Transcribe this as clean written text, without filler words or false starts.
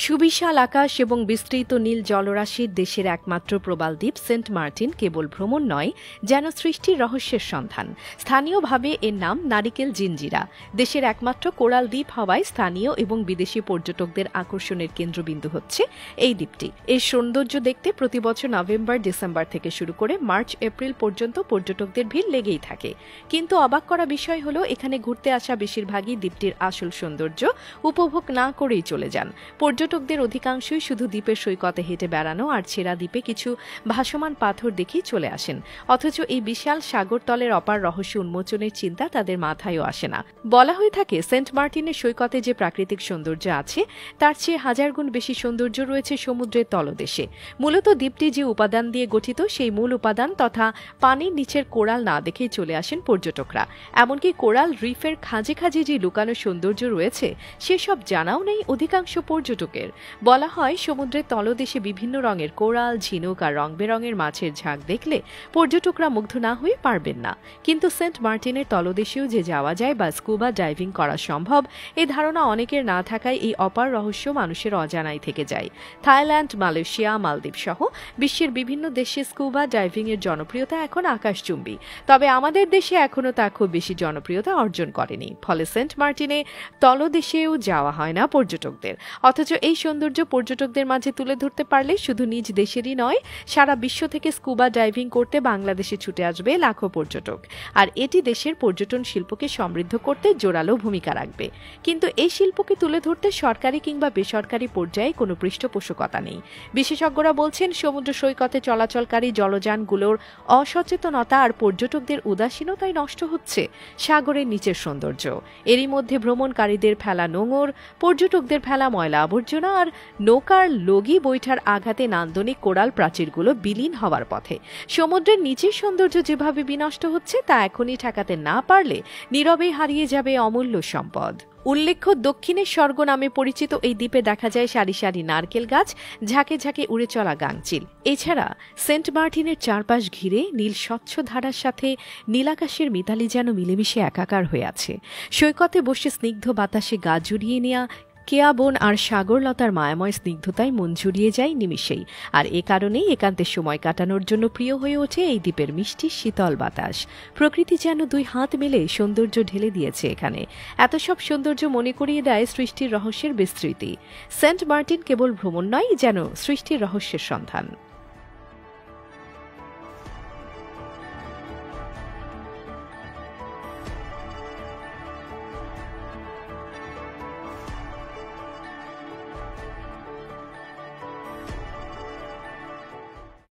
সুবিশাল আকাশ এবং বিস্তৃত নীল জলরাশির দেশের একমাত্র প্রবাল দ্বীপ সেন্ট মার্টিন কেবল ভ্রমণ নয়, যেন সৃষ্টির রহস্যের সন্ধান। স্থানীয়ভাবে এর নাম নারিকেল জিঞ্জিরা। দেশের একমাত্র কোরাল দ্বীপ হওয়ায় স্থানীয় এবং বিদেশি পর্যটকদের আকর্ষণের কেন্দ্রবিন্দু হচ্ছে এই দ্বীপটি। এর সৌন্দর্য দেখতে প্রতিবছর নভেম্বর ডিসেম্বর থেকে শুরু করে মার্চ এপ্রিল পর্যন্ত পর্যটকদের ভিড় লেগেই থাকে। কিন্তু অবাক করা বিষয় হলো, এখানে ঘুরতে আসা বেশিরভাগই দ্বীপটির আসল সৌন্দর্য উপভোগ না করেই চলে যান। পর্যটকদের অধিকাংশই শুধু দ্বীপের সৈকতে হেঁটে বেড়ানো আর ছেঁড়া দ্বীপে কিছু ভাসমান পাথর দেখেই চলে আসেন। অথচ এই বিশাল সাগরতলের অপার রহস্য উন্মোচনের চিন্তা তাদের মাথায়ও আসে না। বলা হয়ে থাকে, সেন্ট মার্টিনের সৈকতে যে প্রাকৃতিক সৌন্দর্য আছে তার চেয়ে হাজার গুণ বেশি সৌন্দর্য রয়েছে সমুদ্রের তলদেশে। মূলত দ্বীপটি যে উপাদান দিয়ে গঠিত, সেই মূল উপাদান তথা পানির নিচের কোরাল না দেখেই চলে আসেন পর্যটকরা। এমনকি কোরাল রিফের খাঁজে খাঁজে যে লুকানো সৌন্দর্য রয়েছে সেসব জানাও নেই অধিকাংশ পর্যটকের। বলা হয়, সমুদ্রের তলদেশে বিভিন্ন রঙের কোরাল, ঝিনুক আর রং বেরঙের মাছের ঝাঁক দেখলে পর্যটকরা মুগ্ধ না হয়ে পারবেন না। কিন্তু সেন্ট মার্টিনের তলদেশেও যে যাওয়া যায় বা স্কুবা ডাইভিং করা সম্ভব, এ ধারণা অনেকের না থাকায় এই অপার রহস্য মানুষের অজানাই থেকে যায়। থাইল্যান্ড, মালয়েশিয়া, মালদ্বীপ সহ বিশ্বের বিভিন্ন দেশে স্কুবা ডাইভিং এর জনপ্রিয়তা এখন আকাশচুম্বী। তবে আমাদের দেশে এখনও তা খুব বেশি জনপ্রিয়তা অর্জন করেনি। ফলে সেন্ট মার্টিনে তলদেশেও যাওয়া হয় না পর্যটকদের। অথচ এই সৌন্দর্য পর্যটকদের মাঝে তুলে ধরতে পারলে শুধু নিজ দেশেরই নয়, সারা বিশ্ব থেকে স্কুবা ডাইভিং করতে বাংলাদেশে ছুটে আসবে লাখো পর্যটক। আর এটি দেশের পর্যটন শিল্পকে সমৃদ্ধ করতে জোরালো ভূমিকা রাখবে। কিন্তু এই শিল্পকে তুলে ধরতে সরকারি কিংবা বেসরকারি পর্যায়ে কোনো পৃষ্ঠপোষকতা নেই। বিশেষজ্ঞরা বলছেন, সমুদ্র সৈকতে চলাচলকারী জলযানগুলোর অসচেতনতা আর পর্যটকদের উদাসীনতায় নষ্ট হচ্ছে সাগরের নিচের সৌন্দর্য। এরই মধ্যে ভ্রমণকারীদের ফেলা নোঙর, পর্যটকদের ফেলা ময়লা আবর্জনা আর নৌকার লগি বৈঠার আঘাতে নান্দনিক কোরাল প্রাচীরগুলো বিলীন হওয়ার পথে। সমুদ্রের নিচের সৌন্দর্য যেভাবে বিনষ্ট হচ্ছে তা এখনই ঠেকাতে না পারলে নীরবে হারিয়ে যাবে অমূল্য সম্পদ। উল্লেখ্য, দক্ষিণের স্বর্গ নামে পরিচিত এই দ্বীপে দেখা যায় সারি সারি নারকেল গাছ, ঝাঁকে ঝাঁকে উড়ে চলা গাংচিল। এছাড়া সেন্ট মার্টিনের চারপাশ ঘিরে নীল স্বচ্ছ ধারার সাথে নীলাকাশের মিতালি যেন মিলেমিশে একাকার হয়ে আছে। সৈকতে বসে স্নিগ্ধ বাতাসে গা জুড়িয়ে নেওয়া কেয়া বন আর সাগরলতার মায়াময় স্নিগ্ধতায় মন জুড়িয়ে যায় নিমিষেই। আর এ কারণেই একান্তে সময় কাটানোর জন্য প্রিয় হয়ে ওঠে এই দ্বীপের মিষ্টি শীতল বাতাস। প্রকৃতি যেন দুই হাত মেলে সৌন্দর্য ঢেলে দিয়েছে এখানে। এত সব সৌন্দর্য মনে করিয়ে দেয় সৃষ্টির রহস্যের বিস্তৃতি। সেন্ট মার্টিন কেবল ভ্রমণ নয়, যেন সৃষ্টির রহস্যের সন্ধান।